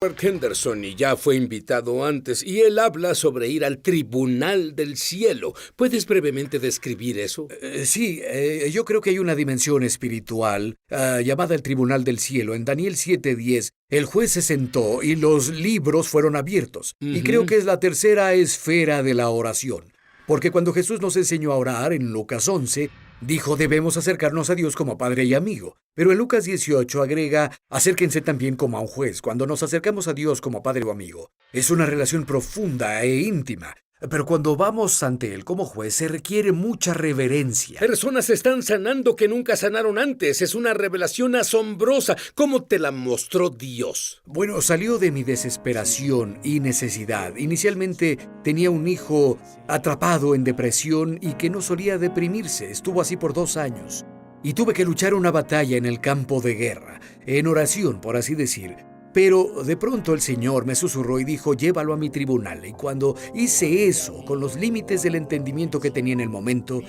Mark Henderson y ya fue invitado antes, y él habla sobre ir al tribunal del cielo. ¿Puedes brevemente describir eso? Sí, yo creo que hay una dimensión espiritual llamada el tribunal del cielo. En Daniel 7:10, el juez se sentó y los libros fueron abiertos. Y creo que es la tercera esfera de la oración. Porque cuando Jesús nos enseñó a orar en Lucas 11, dijo debemos acercarnos a Dios como padre y amigo. Pero en Lucas 18 agrega, acérquense también como a un juez. Cuando nos acercamos a Dios como padre o amigo, es una relación profunda e íntima. Pero cuando vamos ante Él como juez, se requiere mucha reverencia. Personas están sanando que nunca sanaron antes. Es una revelación asombrosa. ¿Cómo te la mostró Dios? Bueno, salió de mi desesperación y necesidad. Inicialmente tenía un hijo atrapado en depresión y que no solía deprimirse. Estuvo así por 2 años. Y tuve que luchar una batalla en el campo de guerra, en oración, por así decir. Pero de pronto el Señor me susurró y dijo, llévalo a mi tribunal. Y cuando hice eso, con los límites del entendimiento que tenía en el momento,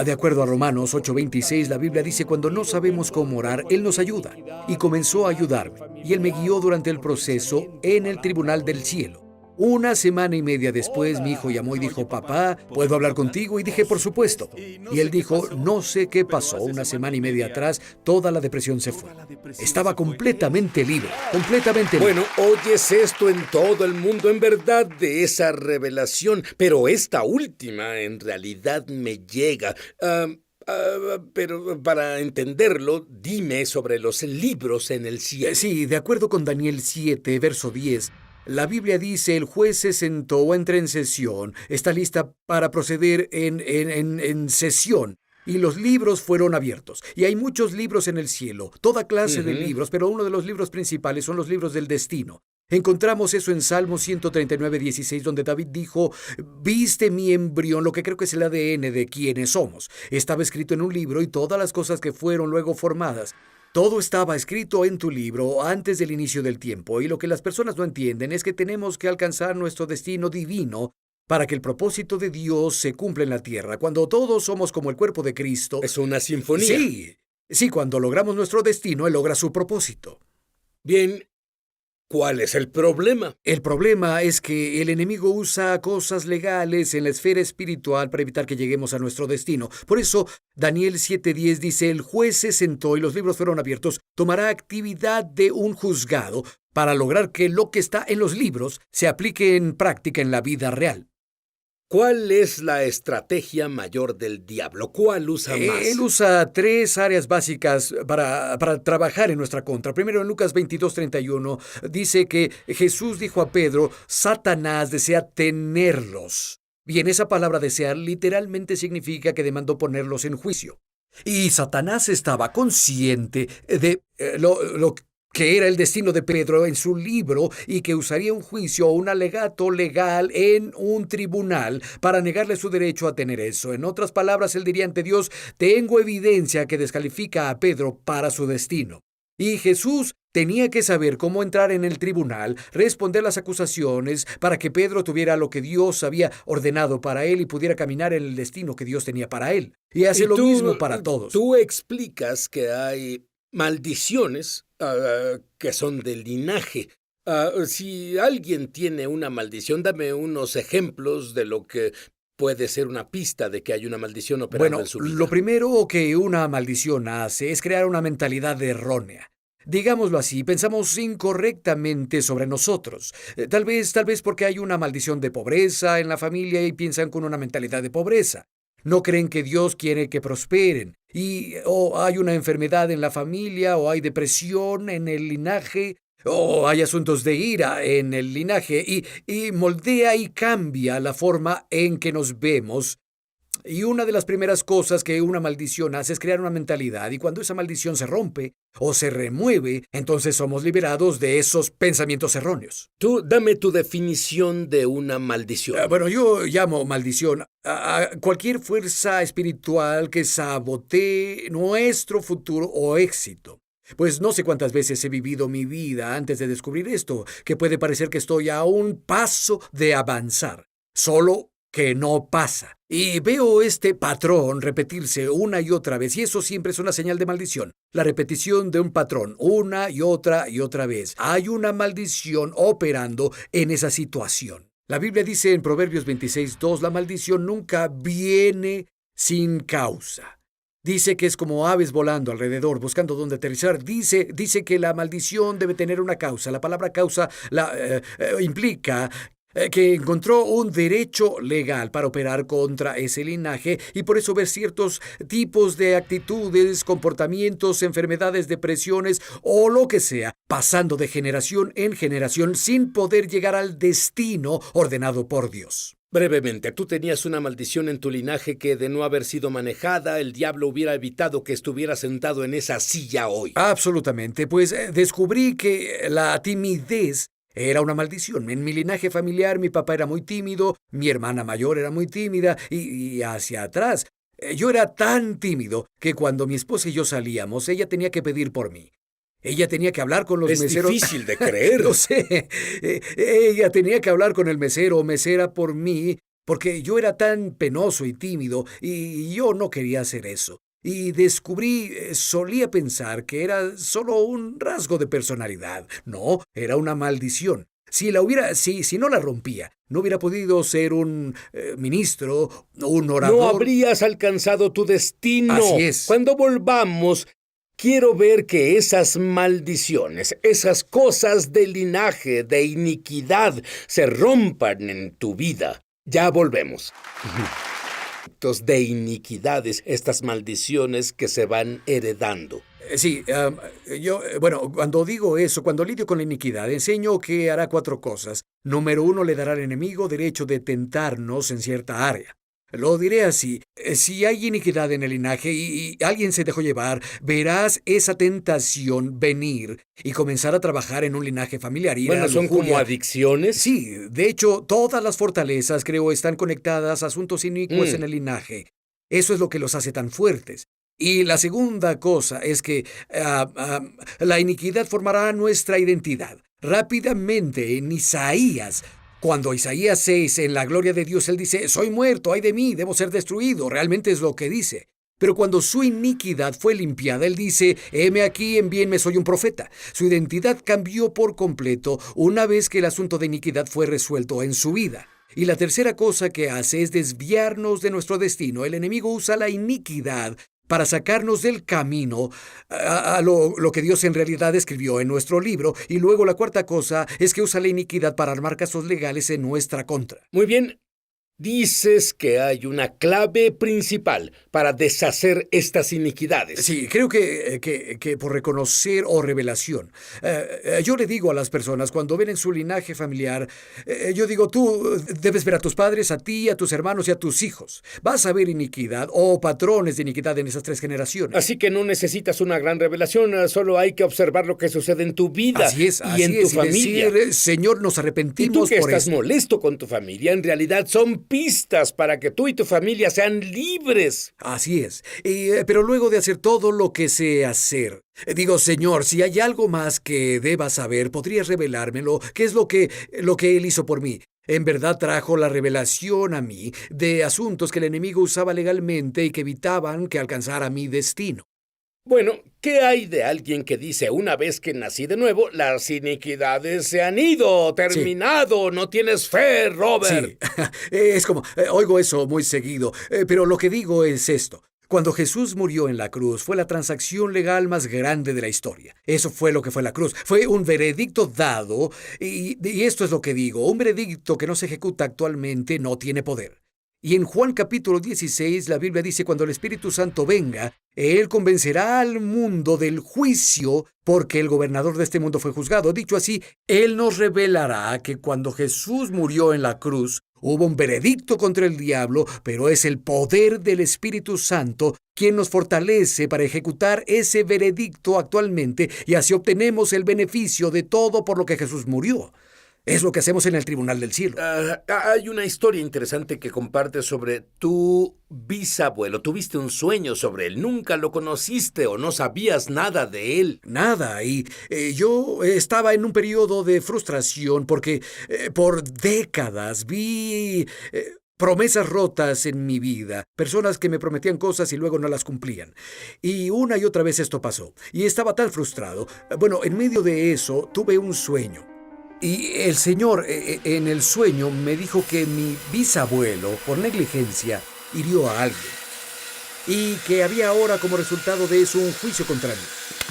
de acuerdo a Romanos 8:26, la Biblia dice, cuando no sabemos cómo orar, Él nos ayuda. Y comenzó a ayudarme. Y Él me guió durante el proceso en el tribunal del cielo. 1 semana y media después, mi hijo llamó y dijo, papá, ¿puedo hablar contigo? Y dije, por supuesto. Y él dijo, no sé qué pasó. 1 semana y media atrás, toda la depresión se fue. Estaba completamente libre, completamente libre. Bueno, oyes esto en todo el mundo, en verdad, de esa revelación. Pero esta última, en realidad, me llega. Pero para entenderlo, dime sobre los libros en el cielo. Sí, de acuerdo con Daniel 7, verso 10, la Biblia dice, el juez se sentó o entra en sesión, está lista para proceder en sesión. Y los libros fueron abiertos. Y hay muchos libros en el cielo, toda clase de libros, pero uno de los libros principales son los libros del destino. Encontramos eso en Salmo 139:16, donde David dijo, viste mi embrión, lo que creo que es el ADN de quienes somos. Estaba escrito en un libro y todas las cosas que fueron luego formadas. Todo estaba escrito en tu libro antes del inicio del tiempo, y lo que las personas no entienden es que tenemos que alcanzar nuestro destino divino para que el propósito de Dios se cumpla en la tierra. Cuando todos somos como el cuerpo de Cristo... Es una sinfonía. Sí, cuando logramos nuestro destino, Él logra su propósito. Bien, ¿cuál es el problema? El problema es que el enemigo usa cosas legales en la esfera espiritual para evitar que lleguemos a nuestro destino. Por eso, Daniel 7:10 dice, el juez se sentó y los libros fueron abiertos, tomará actividad de un juzgado para lograr que lo que está en los libros se aplique en práctica en la vida real. ¿Cuál es la estrategia mayor del diablo? ¿Cuál usa más? Él usa 3 áreas básicas para trabajar en nuestra contra. Primero, en Lucas 22:31, dice que Jesús dijo a Pedro, Satanás desea tenerlos. Bien, esa palabra desear literalmente significa que demandó ponerlos en juicio. Y Satanás estaba consciente de lo que era el destino de Pedro en su libro y que usaría un juicio o un alegato legal en un tribunal para negarle su derecho a tener eso. En otras palabras, él diría ante Dios, tengo evidencia que descalifica a Pedro para su destino. Y Jesús tenía que saber cómo entrar en el tribunal, responder las acusaciones para que Pedro tuviera lo que Dios había ordenado para él y pudiera caminar en el destino que Dios tenía para él. Y hace lo mismo para todos. Tú explicas que hay maldiciones que son del linaje. Si alguien tiene una maldición, dame unos ejemplos de lo que puede ser una pista de que hay una maldición operando en su vida. Lo primero que una maldición hace es crear una mentalidad errónea. Digámoslo así, pensamos incorrectamente sobre nosotros. Tal vez porque hay una maldición de pobreza en la familia y piensan con una mentalidad de pobreza. No creen que Dios quiere que prosperen. O hay una enfermedad en la familia, o hay depresión en el linaje, o hay asuntos de ira en el linaje, y moldea y cambia la forma en que nos vemos. Y una de las primeras cosas que una maldición hace es crear una mentalidad, y cuando esa maldición se rompe o se remueve, entonces somos liberados de esos pensamientos erróneos. Tú dame tu definición de una maldición. Yo llamo maldición a cualquier fuerza espiritual que sabotee nuestro futuro o éxito. Pues no sé cuántas veces he vivido mi vida antes de descubrir esto, que puede parecer que estoy a un paso de avanzar. Solo que no pasa. Y veo este patrón repetirse una y otra vez, y eso siempre es una señal de maldición. La repetición de un patrón una y otra vez. Hay una maldición operando en esa situación. La Biblia dice en Proverbios 26:2, la maldición nunca viene sin causa. Dice que es como aves volando alrededor, buscando dónde aterrizar. Dice que la maldición debe tener una causa. La palabra causa implica que encontró un derecho legal para operar contra ese linaje, y por eso ver ciertos tipos de actitudes, comportamientos, enfermedades, depresiones o lo que sea, pasando de generación en generación sin poder llegar al destino ordenado por Dios. Brevemente, tú tenías una maldición en tu linaje que, de no haber sido manejada, el diablo hubiera evitado que estuvieras sentado en esa silla hoy. Absolutamente, pues descubrí que la timidez era una maldición. En mi linaje familiar, mi papá era muy tímido, mi hermana mayor era muy tímida, y hacia atrás, yo era tan tímido que cuando mi esposa y yo salíamos, ella tenía que pedir por mí. Ella tenía que hablar con los meseros. Es difícil de creer. Lo sé. Ella tenía que hablar con el mesero o mesera por mí, porque yo era tan penoso y tímido, y yo no quería hacer eso. Y descubrí, solía pensar que era solo un rasgo de personalidad. No, era una maldición. Si no la rompía, no hubiera podido ser un ministro, un orador. No habrías alcanzado tu destino. Así es. Cuando volvamos, quiero ver que esas maldiciones, esas cosas de linaje, de iniquidad, se rompan en tu vida. Ya volvemos. De iniquidades, estas maldiciones que se van heredando. Sí, cuando digo eso, cuando lidio con la iniquidad, enseño que hará 4 cosas. Número 1, le dará al enemigo derecho de tentarnos en cierta área. Lo diré así: si hay iniquidad en el linaje y alguien se dejó llevar, verás esa tentación venir y comenzar a trabajar en un linaje familiar. Bueno, ¿son como adicciones? Sí, de hecho, todas las fortalezas, creo, están conectadas a asuntos inicuos en el linaje. Eso es lo que los hace tan fuertes. Y la segunda cosa es que la iniquidad formará nuestra identidad. Rápidamente, en Isaías, cuando Isaías 6, en la gloria de Dios, él dice: soy muerto, ay de mí, debo ser destruido. Realmente es lo que dice. Pero cuando su iniquidad fue limpiada, él dice: heme aquí, envíenme, soy un profeta. Su identidad cambió por completo una vez que el asunto de iniquidad fue resuelto en su vida. Y la tercera cosa que hace es desviarnos de nuestro destino. El enemigo usa la iniquidad para sacarnos del camino a lo que Dios en realidad escribió en nuestro libro. Y luego la cuarta cosa es que usa la iniquidad para armar casos legales en nuestra contra. Muy bien. Dices que hay una clave principal para deshacer estas iniquidades. Sí, creo que por reconocer o revelación. Yo le digo a las personas cuando ven en su linaje familiar, yo digo: tú debes ver a tus padres, a ti, a tus hermanos y a tus hijos. Vas a ver iniquidad o patrones de iniquidad en esas 3 generaciones. Así que no necesitas una gran revelación, solo hay que observar lo que sucede en tu vida y en tu familia. Decir: Señor, nos arrepentimos por esto. Y tú que estás esto. molesto con tu familia, en realidad son pistas para que tú y tu familia sean libres. Así es. Pero luego de hacer todo lo que sé hacer, digo: Señor, si hay algo más que deba saber, ¿podrías revelármelo? ¿Qué es lo que Él hizo por mí? En verdad trajo la revelación a mí de asuntos que el enemigo usaba legalmente y que evitaban que alcanzara mi destino. Bueno, ¿qué hay de alguien que dice: una vez que nací de nuevo, las iniquidades se han ido, terminado, sí? No tienes fe, Robert. Sí, es como, oigo eso muy seguido, pero lo que digo es esto. Cuando Jesús murió en la cruz, fue la transacción legal más grande de la historia. Eso fue lo que fue la cruz. Fue un veredicto dado, y esto es lo que digo: un veredicto que no se ejecuta actualmente no tiene poder. Y en Juan capítulo 16, la Biblia dice: cuando el Espíritu Santo venga, Él convencerá al mundo del juicio, porque el gobernador de este mundo fue juzgado. Dicho así, Él nos revelará que cuando Jesús murió en la cruz, hubo un veredicto contra el diablo, pero es el poder del Espíritu Santo quien nos fortalece para ejecutar ese veredicto actualmente, y así obtenemos el beneficio de todo por lo que Jesús murió. Es lo que hacemos en el Tribunal del Cielo. Hay una historia interesante que compartes sobre tu bisabuelo. Tuviste un sueño sobre él. Nunca lo conociste o no sabías nada de él. Nada. Y yo estaba en un periodo de frustración porque por décadas vi promesas rotas en mi vida, personas que me prometían cosas y luego no las cumplían. Y una y otra vez esto pasó. Y estaba tan frustrado. Bueno, en medio de eso tuve un sueño. Y el Señor en el sueño me dijo que mi bisabuelo, por negligencia, hirió a alguien. Y que había ahora como resultado de eso un juicio contra mí.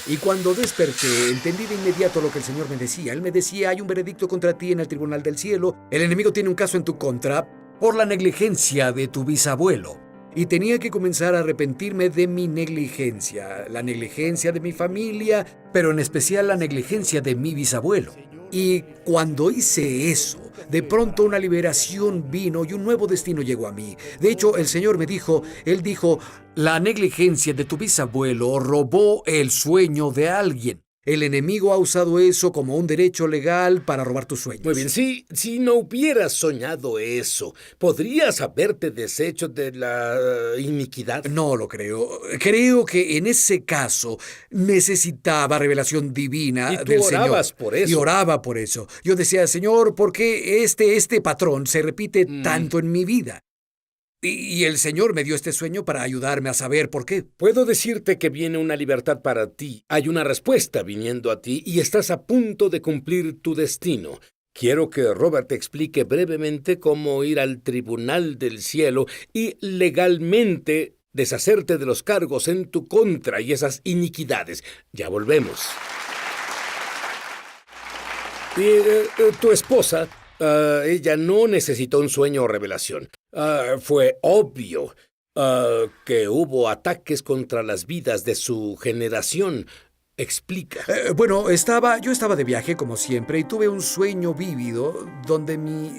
Y cuando desperté, entendí de inmediato lo que el Señor me decía. Él me decía, hay un veredicto contra ti en el tribunal del cielo. El enemigo tiene un caso en tu contra por la negligencia de tu bisabuelo. Y tenía que comenzar a arrepentirme de mi negligencia, la negligencia de mi familia, pero en especial la negligencia de mi bisabuelo. Y cuando hice eso, de pronto una liberación vino y un nuevo destino llegó a mí. De hecho, el Señor me dijo, Él dijo, la negligencia de tu bisabuelo robó el sueño de alguien. El enemigo ha usado eso como un derecho legal para robar tus sueños. Muy bien, si no hubieras soñado eso, ¿podrías haberte deshecho de la iniquidad? No lo creo. Creo que en ese caso necesitaba revelación divina Y tú del Señor. orabas por eso. Y oraba por eso. Yo decía, Señor, ¿por qué este patrón se repite tanto en mi vida? Y el Señor me dio este sueño para ayudarme a saber por qué. Puedo decirte que viene una libertad para ti. Hay una respuesta viniendo a ti y estás a punto de cumplir tu destino. Quiero que Robert te explique brevemente cómo ir al tribunal del cielo y legalmente deshacerte de los cargos en tu contra y esas iniquidades. Ya volvemos. Tu esposa, ella no necesitó un sueño o revelación. Fue obvio que hubo ataques contra las vidas de su generación. Explica. Bueno, yo estaba de viaje como siempre y tuve un sueño vívido donde mi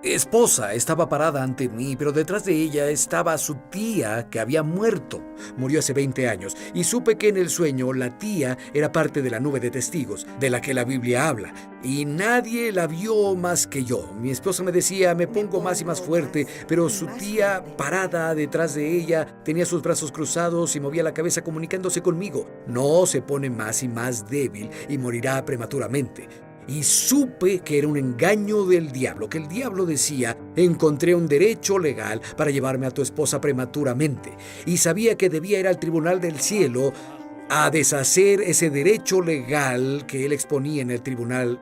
esposa estaba parada ante mí, pero detrás de ella estaba su tía que había muerto. Murió hace 20 años y supe que en el sueño la tía era parte de la nube de testigos de la que la Biblia habla y nadie la vio más que yo. Mi esposa me decía, me pongo más y más fuerte, pero su tía parada detrás de ella tenía sus brazos cruzados y movía la cabeza comunicándose conmigo. No, se pone más y más débil y morirá prematuramente. Y supe que era un engaño del diablo, que el diablo decía, encontré un derecho legal para llevarme a tu esposa prematuramente. Y sabía que debía ir al tribunal del cielo a deshacer ese derecho legal que él exponía en el tribunal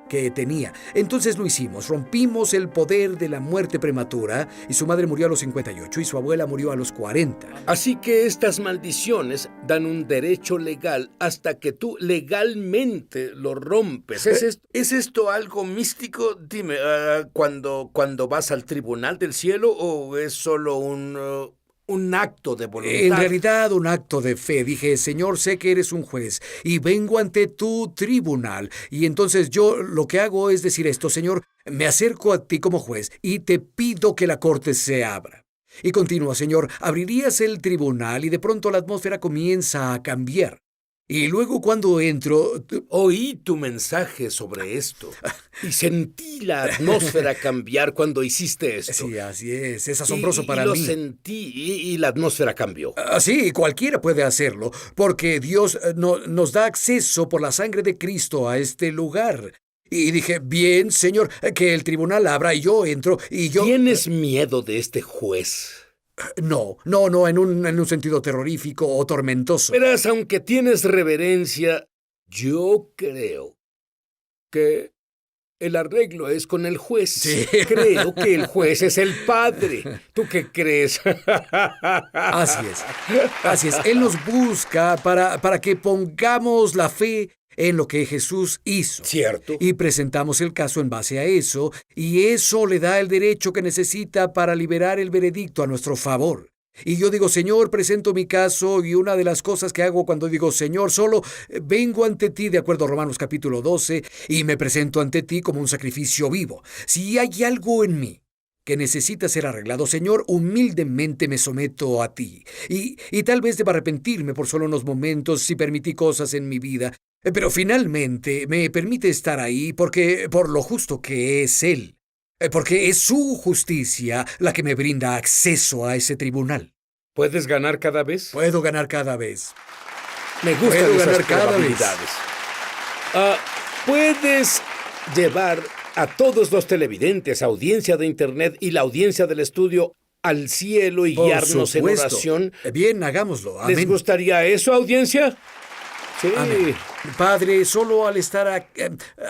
que tenía. Entonces lo hicimos, rompimos el poder de la muerte prematura y su madre murió a los 58 y su abuela murió a los 40. Así que estas maldiciones dan un derecho legal hasta que tú legalmente lo rompes. ¿Es esto algo místico? Dime, cuando vas al tribunal del cielo o es solo un acto de voluntad? En realidad, un acto de fe. Dije, Señor, sé que eres un juez y vengo ante tu tribunal. Y entonces yo lo que hago es decir esto, Señor, me acerco a ti como juez y te pido que la corte se abra. Y continúa, Señor, abrirías el tribunal y de pronto la atmósfera comienza a cambiar. Y luego cuando entro... Oí tu mensaje sobre esto y sentí la atmósfera cambiar cuando hiciste esto. Sí, así es asombroso para mí. mí. Lo sentí y la atmósfera cambió. Sí, cualquiera puede hacerlo, porque Dios nos da acceso por la sangre de Cristo a este lugar. Y dije, bien, Señor, que el tribunal abra y yo entro y yo... ¿Tienes miedo de este juez? No, en un sentido terrorífico o tormentoso. Verás, aunque tienes reverencia, yo creo que el arreglo es con el juez. Sí. Creo que el juez es el padre. ¿Tú qué crees? Así es. Él nos busca para que pongamos la fe en lo que Jesús hizo. Cierto. Y presentamos el caso en base a eso, y eso le da el derecho que necesita para liberar el veredicto a nuestro favor. Y yo digo, Señor, presento mi caso, y una de las cosas que hago cuando digo, Señor, solo vengo ante ti, de acuerdo a Romanos capítulo 12, y me presento ante ti como un sacrificio vivo. Si hay algo en mí que necesita ser arreglado, Señor, humildemente me someto a ti. Y tal vez deba arrepentirme por solo unos momentos si permití cosas en mi vida, pero finalmente me permite estar ahí por lo justo que es Él. Porque es su justicia la que me brinda acceso a ese tribunal. ¿Puedes ganar cada vez? Puedo ganar cada vez. Me gustan esas probabilidades. Puedes llevar A todos los televidentes, audiencia de Internet y la audiencia del estudio, al cielo y Por guiarnos en supuesto. oración. Bien, hagámoslo. Amén. ¿Les gustaría eso, audiencia? Sí. Amén. Padre, solo al estar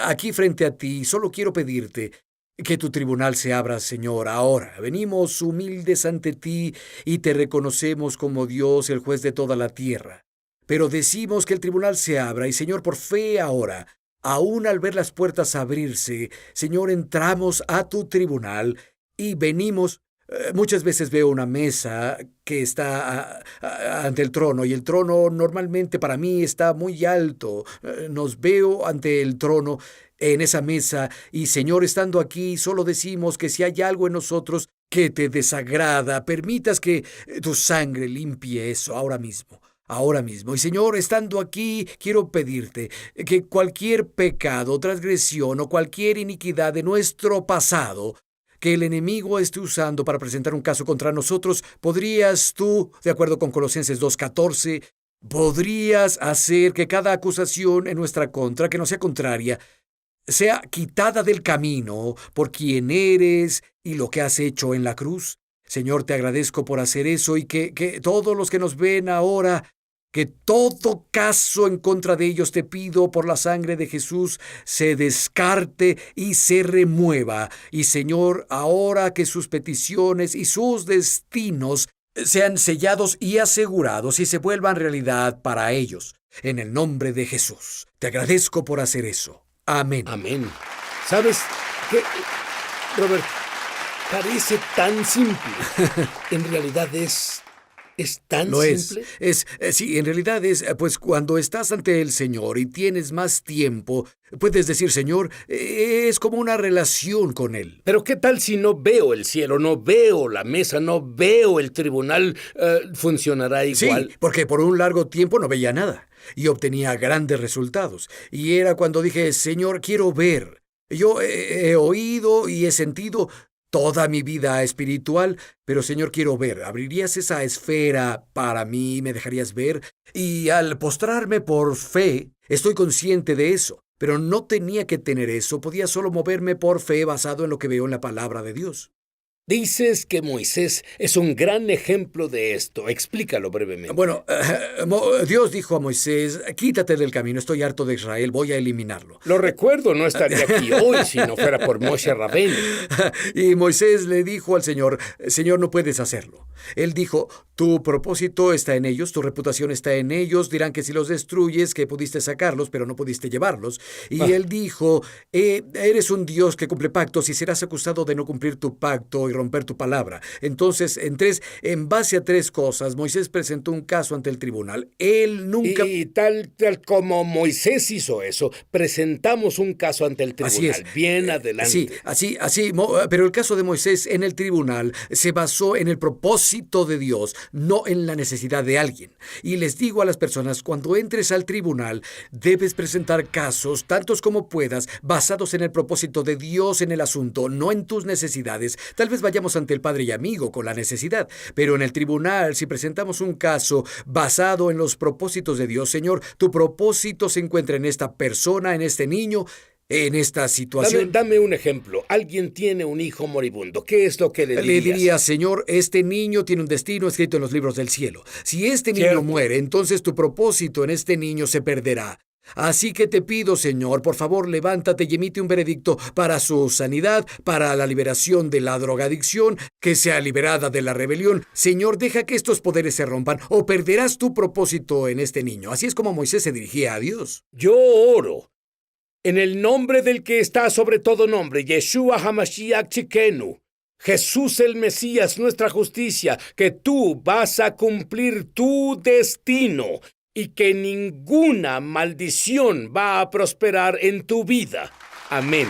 aquí frente a ti, solo quiero pedirte que tu tribunal se abra, Señor, ahora. Venimos humildes ante ti y te reconocemos como Dios, el juez de toda la tierra. Pero decimos que el tribunal se abra y, Señor, por fe ahora, aún al ver las puertas abrirse, Señor, entramos a tu tribunal y venimos. Muchas veces veo una mesa que está ante el trono, y el trono normalmente para mí está muy alto. Nos veo ante el trono en esa mesa y, Señor, estando aquí, solo decimos que si hay algo en nosotros que te desagrada, permitas que tu sangre limpie eso ahora mismo. Ahora mismo. Y, Señor, estando aquí, quiero pedirte que cualquier pecado, transgresión o cualquier iniquidad de nuestro pasado que el enemigo esté usando para presentar un caso contra nosotros, podrías tú, de acuerdo con Colosenses 2:14, podrías hacer que cada acusación en nuestra contra, que no sea contraria, sea quitada del camino por quien eres y lo que has hecho en la cruz. Señor, te agradezco por hacer eso y que todos los que nos ven ahora, que todo caso en contra de ellos, te pido por la sangre de Jesús, se descarte y se remueva. Y, Señor, ahora que sus peticiones y sus destinos sean sellados y asegurados y se vuelvan realidad para ellos. En el nombre de Jesús. Te agradezco por hacer eso. Amén. Amén. ¿Sabes qué, Robert? Parece tan simple. En realidad es tan Lo simple. Sí, en realidad pues cuando estás ante el Señor y tienes más tiempo, puedes decir, Señor, es como una relación con Él. Pero ¿qué tal si no veo el cielo, no veo la mesa, no veo el tribunal? ¿Funcionará igual? Sí, porque por un largo tiempo no veía nada y obtenía grandes resultados. Y era cuando dije, Señor, quiero ver. Yo he oído y he sentido toda mi vida espiritual, pero, Señor, quiero ver. ¿Abrirías esa esfera para mí? ¿Me dejarías ver? Y al postrarme por fe, estoy consciente de eso, pero no tenía que tener eso. Podía solo moverme por fe basado en lo que veo en la palabra de Dios. Dices que Moisés es un gran ejemplo de esto. Explícalo brevemente. Bueno, Dios dijo a Moisés, quítate del camino, estoy harto de Israel, voy a eliminarlo. Lo recuerdo, no estaría aquí hoy si no fuera por Moshe Rabbeinu. Y Moisés le dijo al Señor, Señor, no puedes hacerlo. Él dijo, tu propósito está en ellos, tu reputación está en ellos, dirán que si los destruyes, que pudiste sacarlos, pero no pudiste llevarlos. Y él dijo, eres un Dios que cumple pactos y serás acusado de no cumplir tu pacto y romper tu palabra. Entonces, en base a 3 cosas, Moisés presentó un caso ante el tribunal. Él nunca... Y tal como Moisés hizo eso, presentamos un caso ante el tribunal. Así es. Bien adelante. Sí, así, pero el caso de Moisés en el tribunal se basó en el propósito de Dios, no en la necesidad de alguien. Y les digo a las personas, cuando entres al tribunal, debes presentar casos, tantos como puedas, basados en el propósito de Dios en el asunto, no en tus necesidades. Tal vez vayamos ante el Padre y amigo con la necesidad, pero en el tribunal, si presentamos un caso basado en los propósitos de Dios, Señor, tu propósito se encuentra en esta persona, en este niño, en esta situación. Dame un ejemplo. Alguien tiene un hijo moribundo. ¿Qué es lo que le dirías? Le diría, Señor, este niño tiene un destino escrito en los libros del cielo. Si este niño muere, entonces tu propósito en este niño se perderá. Así que te pido, Señor, por favor, levántate y emite un veredicto para su sanidad, para la liberación de la drogadicción, que sea liberada de la rebelión. Señor, deja que estos poderes se rompan o perderás tu propósito en este niño. Así es como Moisés se dirigía a Dios. Yo oro en el nombre del que está sobre todo nombre, Yeshua HaMashiach Tzidkenu, Jesús el Mesías, nuestra justicia, que tú vas a cumplir tu destino y que ninguna maldición va a prosperar en tu vida. Amén.